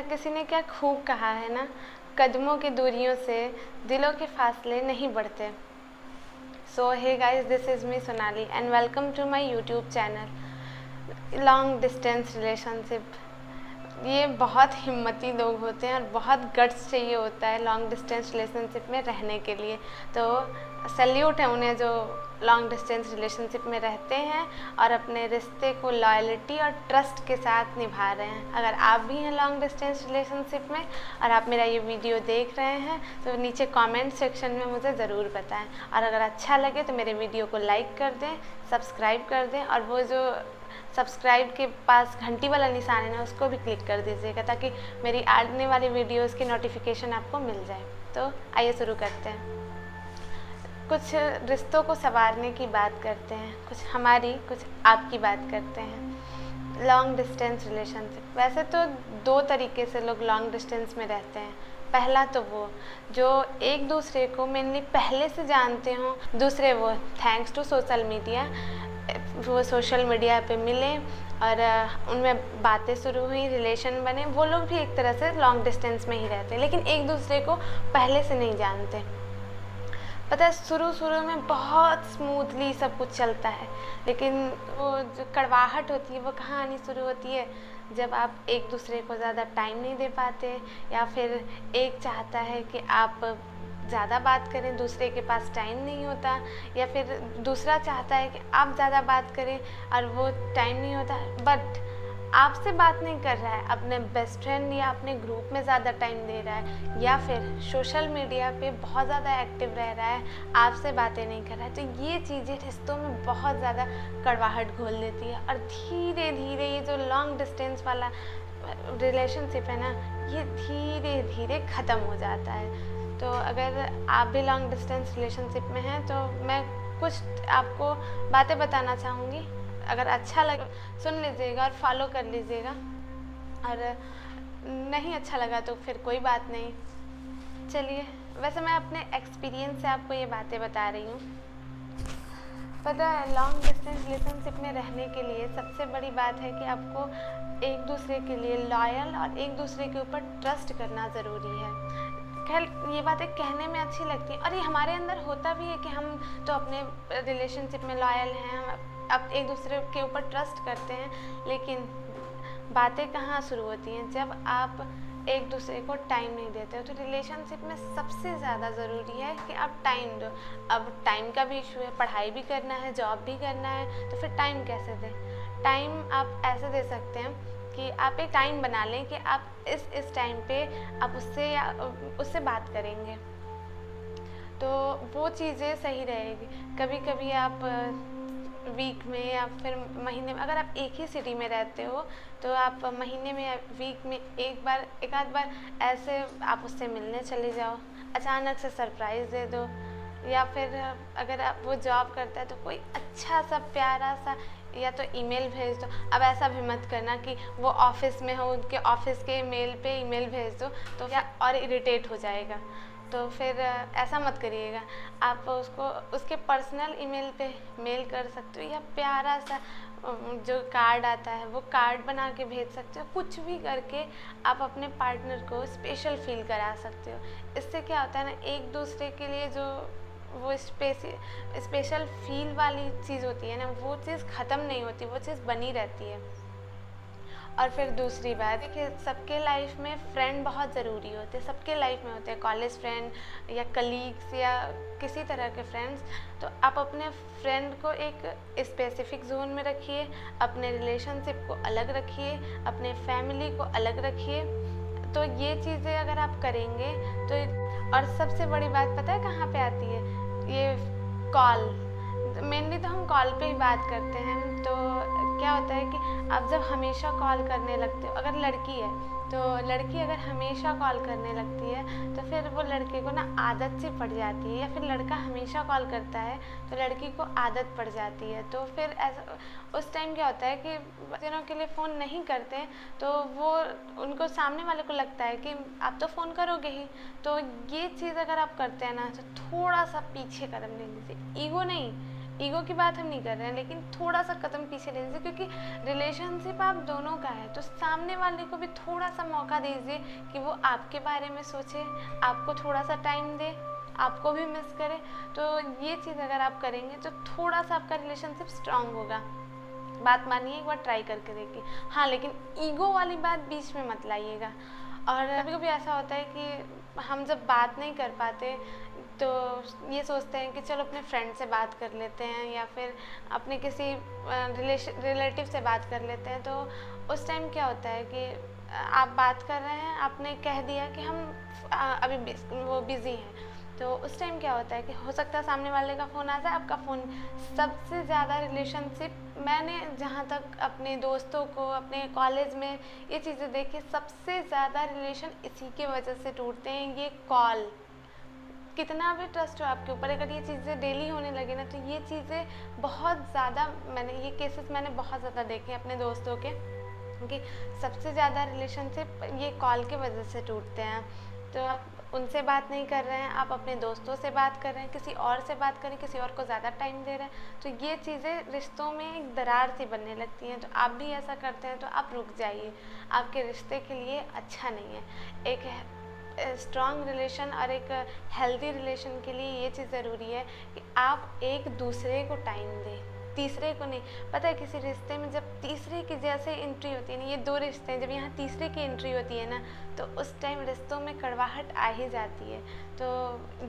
किसी ने क्या खूब कहा है ना, कदमों की दूरियों से दिलों के फासले नहीं बढ़ते। So hey guys, this is me Sonali and welcome to my YouTube channel long distance relationship. ये बहुत हिम्मती लोग होते हैं और बहुत गट्स चाहिए होता है लॉन्ग डिस्टेंस रिलेशनशिप में रहने के लिए। तो सैल्यूट है उन्हें जो लॉन्ग डिस्टेंस रिलेशनशिप में रहते हैं और अपने रिश्ते को लॉयल्टी और ट्रस्ट के साथ निभा रहे हैं। अगर आप भी हैं लॉन्ग डिस्टेंस रिलेशनशिप में और आप मेरा ये वीडियो देख रहे हैं तो नीचे कमेंट सेक्शन में मुझे ज़रूर बताएं। और अगर अच्छा लगे तो मेरे वीडियो को लाइक कर दें, सब्सक्राइब कर दें और वो जो सब्सक्राइब के पास घंटी वाला निशान है ना, उसको भी क्लिक कर दीजिएगा ताकि मेरी आने वाली वीडियोस की नोटिफिकेशन आपको मिल जाए। तो आइए शुरू करते हैं। कुछ रिश्तों को संवारने की बात करते हैं, कुछ हमारी कुछ आपकी बात करते हैं। लॉन्ग डिस्टेंस रिलेशनशिप, वैसे तो दो तरीके से लोग लॉन्ग डिस्टेंस में रहते हैं। पहला तो वो जो एक दूसरे को मेनली पहले से जानते हों, दूसरे वो थैंक्स टू सोशल मीडिया, वो सोशल मीडिया पे मिले और उनमें बातें शुरू हुई, रिलेशन बने। वो लोग भी एक तरह से लॉन्ग डिस्टेंस में ही रहते हैं लेकिन एक दूसरे को पहले से नहीं जानते। पता है शुरू में बहुत स्मूथली सब कुछ चलता है, लेकिन वो जो कड़वाहट होती है वो कहाँ आनी शुरू होती है, जब आप एक दूसरे को ज़्यादा टाइम नहीं दे पाते या फिर एक चाहता है कि आप ज़्यादा बात करें, दूसरे के पास टाइम नहीं होता, या फिर दूसरा चाहता है कि आप ज़्यादा बात करें और वो टाइम नहीं होता, बट आपसे बात नहीं कर रहा है, अपने बेस्ट फ्रेंड या अपने ग्रुप में ज़्यादा टाइम दे रहा है, या फिर सोशल मीडिया पे बहुत ज़्यादा एक्टिव रह रहा है, आपसे बातें नहीं कर रहा है। तो ये चीज़ें रिश्तों में बहुत ज़्यादा कड़वाहट घोल देती है और धीरे धीरे ये जो लॉन्ग डिस्टेंस वाला रिलेशनशिप है ना, ये धीरे धीरे ख़त्म हो जाता है। तो अगर आप भी लॉन्ग डिस्टेंस रिलेशनशिप में हैं तो मैं कुछ आपको बातें बताना चाहूँगी। अगर अच्छा लगे सुन लीजिएगा और फॉलो कर लीजिएगा, और नहीं अच्छा लगा तो फिर कोई बात नहीं। चलिए, वैसे मैं अपने एक्सपीरियंस से आपको ये बातें बता रही हूँ। पता है लॉन्ग डिस्टेंस रिलेशनशिप में रहने के लिए सबसे बड़ी बात है कि आपको एक दूसरे के लिए लॉयल और एक दूसरे के ऊपर ट्रस्ट करना ज़रूरी है। खैर ये बातें कहने में अच्छी लगती हैं और ये हमारे अंदर होता भी है कि हम तो अपने रिलेशनशिप में लॉयल हैं, हम अब एक दूसरे के ऊपर ट्रस्ट करते हैं, लेकिन बातें कहाँ शुरू होती हैं, जब आप एक दूसरे को टाइम नहीं देते हो। तो रिलेशनशिप में सबसे ज़्यादा ज़रूरी है कि आप टाइम दो। अब टाइम का भी इशू है, पढ़ाई भी करना है, जॉब भी करना है, तो फिर टाइम कैसे दें? टाइम आप ऐसे दे सकते हैं कि आप एक टाइम बना लें कि आप इस टाइम पे आप उससे बात करेंगे, तो वो चीज़ें सही रहेगी। कभी कभी आप वीक में या फिर महीने में, अगर आप एक ही सिटी में रहते हो तो आप महीने में या वीक में एक आध बार ऐसे आप उससे मिलने चले जाओ, अचानक से सरप्राइज़ दे दो। या फिर अगर आप वो जॉब करता है तो कोई अच्छा सा प्यारा सा या तो ईमेल भेज दो। अब ऐसा भी मत करना कि वो ऑफिस में हो, उनके ऑफिस के ईमेल पे ईमेल भेज दो तो क्या और इरिटेट हो जाएगा, तो फिर ऐसा मत करिएगा। आप उसको उसके पर्सनल ईमेल पे मेल कर सकते हो, या प्यारा सा जो कार्ड आता है वो कार्ड बना के भेज सकते हो। कुछ भी करके आप अपने पार्टनर को स्पेशल फील करा सकते हो। इससे क्या होता है ना, एक दूसरे के लिए जो वो स्पेशल फील वाली चीज़ होती है ना, वो चीज़ ख़त्म नहीं होती, वो चीज़ बनी रहती है। और फिर दूसरी बात देखिए, सबके लाइफ में फ्रेंड बहुत ज़रूरी होते हैं, सबके लाइफ में होते हैं, कॉलेज फ्रेंड या कलीग्स या किसी तरह के फ्रेंड्स। तो आप अपने फ्रेंड को एक स्पेसिफिक जोन में रखिए, अपने रिलेशनशिप को अलग रखिए, अपने फैमिली को अलग रखिए। तो ये चीज़ें अगर आप करेंगे तो, और सबसे बड़ी बात पता है कहाँ पे आती है, ये कॉल। मेनली तो हम कॉल पे ही बात करते हैं। तो क्या होता है कि आप जब हमेशा कॉल करने लगते हो, अगर लड़की है तो लड़की अगर हमेशा कॉल करने लगती है तो फिर वो लड़के को ना आदत सी पड़ जाती है, या फिर लड़का हमेशा कॉल करता है तो लड़की को आदत पड़ जाती है। तो फिर ऐसा उस टाइम क्या होता है कि दिनों के लिए फ़ोन नहीं करते तो वो उनको सामने वाले को लगता है कि आप तो फ़ोन करोगे ही। तो ये चीज़ अगर आप करते हैं ना तो थोड़ा सा पीछे कदम ले लीजिए, ईगो नहीं, ईगो की बात हम नहीं कर रहे हैं, लेकिन थोड़ा सा कदम पीछे ले लीजिए, क्योंकि रिलेशनशिप आप दोनों का है, तो सामने वाले को भी थोड़ा सा मौका दीजिए कि वो आपके बारे में सोचे, आपको थोड़ा सा टाइम दे, आपको भी मिस करे। तो ये चीज़ अगर आप करेंगे तो थोड़ा सा आपका रिलेशनशिप स्ट्रांग होगा। बात मानिए, एक बार ट्राई करके देखिए। हाँ, लेकिन ईगो वाली बात बीच में मत लाइएगा। और कभी कभी ऐसा होता है कि हम जब बात नहीं कर पाते तो ये सोचते हैं कि चलो अपने फ्रेंड से बात कर लेते हैं, या फिर अपने किसी रिलेटिव से बात कर लेते हैं। तो उस टाइम क्या होता है कि आप बात कर रहे हैं, आपने कह दिया कि हम अभी वो बिज़ी हैं, तो उस टाइम क्या होता है कि हो सकता है सामने वाले का फ़ोन आ जाए, आपका फ़ोन। सबसे ज़्यादा रिलेशनशिप मैंने जहाँ तक अपने दोस्तों को, अपने कॉलेज में ये चीज़ें देखी, सबसे ज़्यादा रिलेशन इसी की वजह से टूटते हैं। ये कॉल, कितना भी ट्रस्ट हो आपके ऊपर, अगर ये चीज़ें डेली होने लगे ना, तो ये चीज़ें बहुत ज़्यादा, ये केसेस मैंने बहुत ज़्यादा देखे अपने दोस्तों के, कि सबसे ज़्यादा रिलेशनशिप ये कॉल की वजह से टूटते हैं। तो आप उनसे बात नहीं कर रहे हैं, आप अपने दोस्तों से बात कर रहे हैं, किसी और से बात करें, किसी और को ज़्यादा टाइम दे रहे हैं, तो ये चीज़ें रिश्तों में एक दरार सी बनने लगती हैं। तो आप भी ऐसा करते हैं तो आप रुक जाइए, आपके रिश्ते के लिए अच्छा नहीं है। एक स्ट्रॉन्ग रिलेशन और एक हेल्दी रिलेशन के लिए ये चीज़ ज़रूरी है कि आप एक दूसरे को टाइम दें, तीसरे को नहीं। पता है, किसी रिश्ते में जब तीसरे की जैसे एंट्री होती है ना, ये दो रिश्ते हैं, जब यहाँ तीसरे की एंट्री होती है ना, तो उस टाइम रिश्तों में कड़वाहट आ ही जाती है। तो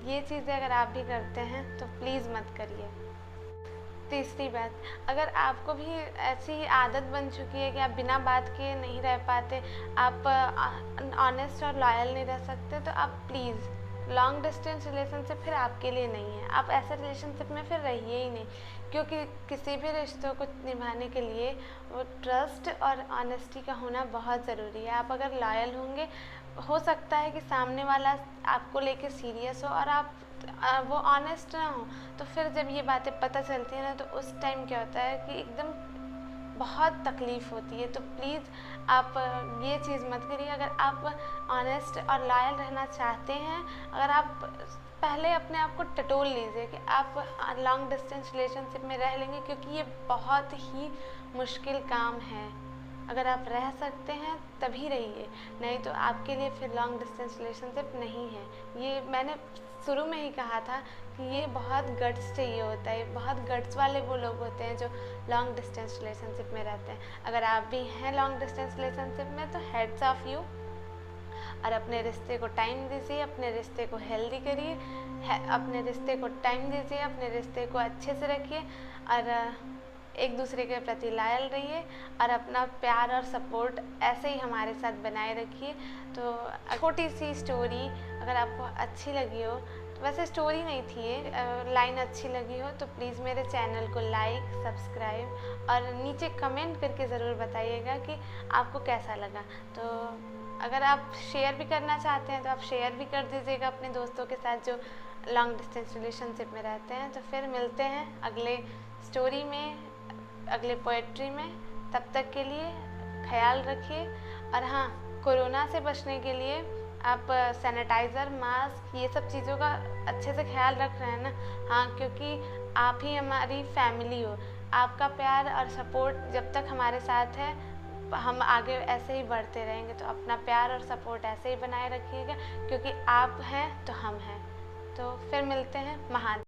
ये चीज़ें अगर आप भी करते हैं तो प्लीज़ मत करिए। तीसरी बात, अगर आपको भी ऐसी आदत बन चुकी है कि आप बिना बात किए नहीं रह पाते, आप ऑनेस्ट और लॉयल नहीं रह सकते, तो आप प्लीज़, लॉन्ग डिस्टेंस रिलेशनशिप फिर आपके लिए नहीं है। आप ऐसे रिलेशनशिप में फिर रहिए ही नहीं, क्योंकि किसी भी रिश्तों को निभाने के लिए वो ट्रस्ट और ऑनेस्टी का होना बहुत ज़रूरी है। आप अगर लॉयल होंगे, हो सकता है कि सामने वाला आपको लेके सीरियस हो और आप वो ऑनेस्ट ना हो, तो फिर जब ये बातें पता चलती हैं ना, तो उस टाइम क्या होता है कि एकदम बहुत तकलीफ़ होती है। तो प्लीज़ आप ये चीज़ मत करिए। अगर आप ऑनेस्ट और लॉयल रहना चाहते हैं, अगर आप पहले अपने आप को टटोल लीजिए कि आप लॉन्ग डिस्टेंस रिलेशनशिप में रह लेंगे, क्योंकि ये बहुत ही मुश्किल काम है। अगर आप रह सकते हैं तभी रहिए, नहीं तो आपके लिए फिर लॉन्ग डिस्टेंस रिलेशनशिप नहीं है। ये मैंने शुरू में ही कहा था कि ये बहुत गट्स चाहिए होता है, बहुत गट्स वाले वो लोग होते हैं जो लॉन्ग डिस्टेंस रिलेशनशिप में रहते हैं। अगर आप भी हैं लॉन्ग डिस्टेंस रिलेशनशिप में, तो हेड्स ऑफ यू। और अपने रिश्ते को टाइम दीजिए, अपने रिश्ते को हेल्दी करिए, अपने रिश्ते को टाइम दीजिए, अपने रिश्ते को अच्छे से रखिए, और एक दूसरे के प्रति लॉयल रहिए, और अपना प्यार और सपोर्ट ऐसे ही हमारे साथ बनाए रखिए। तो छोटी सी स्टोरी अगर आपको अच्छी लगी हो, तो वैसे स्टोरी नहीं थी ये, लाइन अच्छी लगी हो, तो प्लीज़ मेरे चैनल को लाइक, सब्सक्राइब और नीचे कमेंट करके ज़रूर बताइएगा कि आपको कैसा लगा। तो अगर आप शेयर भी करना चाहते हैं तो आप शेयर भी कर दीजिएगा अपने दोस्तों के साथ जो लॉन्ग डिस्टेंस रिलेशनशिप में रहते हैं। तो फिर मिलते हैं अगले स्टोरी में, अगले पोएट्री में। तब तक के लिए ख्याल रखिए। और हाँ, कोरोना से बचने के लिए आप सैनिटाइज़र, मास्क, ये सब चीज़ों का अच्छे से ख्याल रख रहे हैं ना? हाँ, क्योंकि आप ही हमारी फैमिली हो। आपका प्यार और सपोर्ट जब तक हमारे साथ है, हम आगे ऐसे ही बढ़ते रहेंगे। तो अपना प्यार और सपोर्ट ऐसे ही बनाए रखिएगा, क्योंकि आप हैं तो हम हैं। तो फिर मिलते हैं। महान।